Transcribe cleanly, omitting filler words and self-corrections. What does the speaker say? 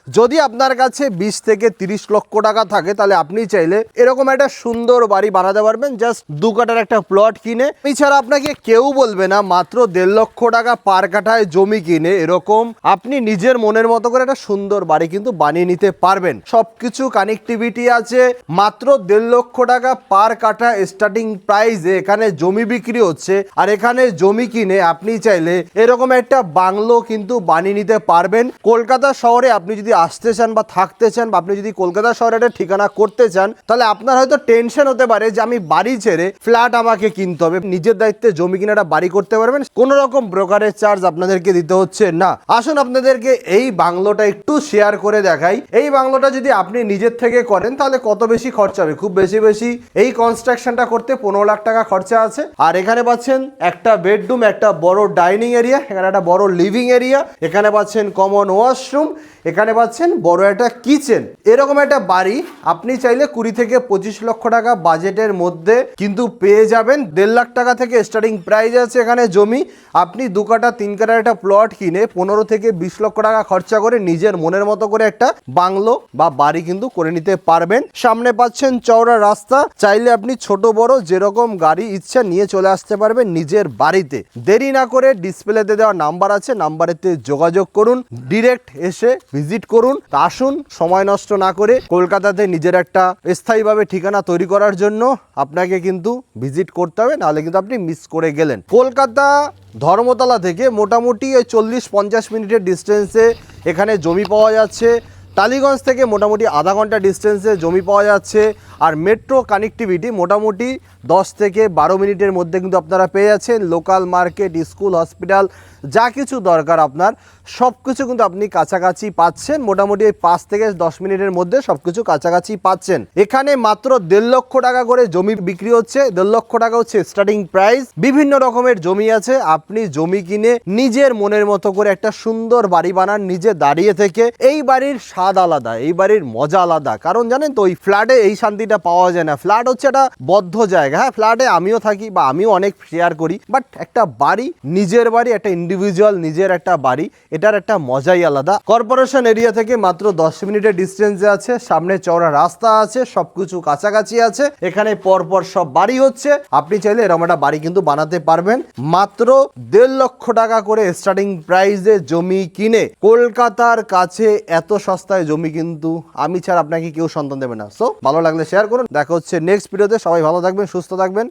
যদি আপনার কাছে 20 থেকে 30 লক্ষ টাকা থাকে তাহলে আপনি চাইলে এরকম একটা সুন্দর বাড়ি বানাতে পারবেন, জাস্ট 2 কাঠার একটা প্লট কিনে। এছাড়া আপনাকে কেউ বলবে না মাত্র 1.5 লক্ষ টাকা পার কাঠায় জমি কিনে এরকম আপনি নিজের মনের মতো করে একটা সুন্দর বাড়ি কিন্তু বানিয়ে নিতে পারবেন। সবকিছু কানেক্টিভিটি আছে। মাত্র 1.5 লক্ষ টাকা পার কাঠা স্টার্টিং প্রাইসে এখানে জমি বিক্রি হচ্ছে। আর এখানে জমি কিনে আপনি চাইলে এরকম একটা বাংলো কিন্তু বানিয়ে নিতে পারবেন। কলকাতা শহরে আপনি যদি আসতে চান বা থাকতে চান, বা আপনি যদি কলকাতা শহরে একটা ঠিকানা করতে চান, তাহলে আপনার হয়তো টেনশন হতে পারে যে আমি বাড়ি ছেড়ে ফ্ল্যাট আমাকে কিনতে হবে। নিজের দায়িত্বে জমি কিনে একটা বাড়ি করতে পারবেন, কোনো রকম ব্রোকারেজ চার্জ আপনাদেরকে দিতে হচ্ছে না। আসুন আপনাদেরকে এই বাংলোটা একটু শেয়ার করে দেখাই। এই বাংলোটা যদি আপনি নিজের থেকে করেন তাহলে কত বেশি খরচা হবে। খুব বেশি এই কনস্ট্রাকশনটা করতে 15 লাখ টাকা খরচা আছে। আর এখানে পাচ্ছেন একটা বেডরুম, একটা বড় ডাইনিং এরিয়া, এখানে একটা বড় লিভিং এরিয়া, এখানে পাচ্ছেন কমন ওয়াশরুম, এখানে পাচ্ছেন বড় একটা কিচেন। এরকম একটা বাড়ি আপনি চাইলে 20 থেকে 25 লক্ষ টাকা বাজেটের মধ্যে কিন্তু পেয়ে যাবেন। 1.5 লাখ টাকা থেকে স্টার্টিং প্রাইস আছে এখানে জমি। আপনি 2 কাঠা 3 কাঠার একটা প্লট কিনে 15 থেকে 20 লক্ষ টাকা খরচা করে নিজের মনের মতো করে একটা বাংলো বা বাড়ি কিন্তু করে নিতে পারবেন। সামনে পাচ্ছেন চওড়া রাস্তা, চাইলে আপনি ছোট বড় যেরকম গাড়ি ইচ্ছা নিয়ে চলে আসতে পারবেন নিজের বাড়িতে। দেরি না করে ডিসপ্লেতে দেওয়া নাম্বার আছে, নাম্বারেতে যোগাযোগ করুন, ডিরেক্ট এসে ভিজিট করুন। আসুন, সময় নষ্ট না করে কলকাতাতে নিজের একটা স্থায়ীভাবে ঠিকানা তৈরি করার জন্য আপনাকে কিন্তু ভিজিট করতে হবে, নাহলে কিন্তু আপনি মিস করে গেলেন। কলকাতা ধর্মতলা থেকে মোটামুটি ওই 40-50 মিনিটের ডিস্টেন্সে এখানে জমি পাওয়া যাচ্ছে। টালিগঞ্জ থেকে মোটামুটি আধা ঘন্টা ডিস্টেন্সে জমি পাওয়া যাচ্ছে। আর মেট্রো কানেক্টিভিটি মোটামুটি 10 থেকে 12 মিনিটের মধ্যে কিন্তু আপনারা পেয়ে যাচ্ছেন। লোকাল মার্কেট, স্কুল, হসপিটাল যা কিছু দরকার আপনার সব কিছু কিন্তু আপনি কাছাকাছি পাচ্ছেন। মোটামুটি 5 থেকে 10 মিনিটের মধ্যে সব কিছু কাছাকাছি পাচ্ছেন। এখানে মাত্র 1.5 লক্ষ টাকা করে জমি বিক্রি হচ্ছে। 1.5 লক্ষ টাকা হচ্ছে স্টার্টিং প্রাইস। বিভিন্ন রকমের জমি আছে, আপনি জমি কিনে নিজের মনের মতো করে একটা সুন্দর বাড়ি বানান নিজে দাঁড়িয়ে থেকে। এই বাড়ির স্বাদ আলাদা, এই বাড়ির মজা আলাদা। কারণ জানেন তো, ওই ফ্ল্যাটে এই শান্তিটা পাওয়া যায় না। ফ্ল্যাট হচ্ছে একটা বদ্ধ জায়গা। হ্যাঁ, ফ্ল্যাটে আমিও থাকি বা আমিও অনেক শেয়ার করি, বাট একটা বাড়ি, নিজের বাড়ি, একটা ইন্ডিভিজুয়াল নিজের একটা বাড়ি, এটার একটা মজাই আলাদা। কর্পোরেশন এরিয়া থেকে মাত্র 10 মিনিটের ডিস্টেন্সে আছে। সামনে চওড়া রাস্তা আছে, সবকিছু কাছাকাছি আছে। এখানে পরপর সব বাড়ি হচ্ছে। আপনি চাইলে এরকম একটা বাড়ি কিন্তু বানাতে পারবেন মাত্র 1.5 লক্ষ টাকা করে স্টার্টিং প্রাইসে জমি কিনে। কলকাতার কাছে এত সস্তায় জমি কিন্তু আমি ছাড়া আপনাকে কেউ সন্তান দেবে না। সো ভালো লাগলে শেয়ার করুন। দেখা হচ্ছে নেক্সট ভিডিওতে। সবাই ভালো থাকবেন, সুস্থ থাকবেন।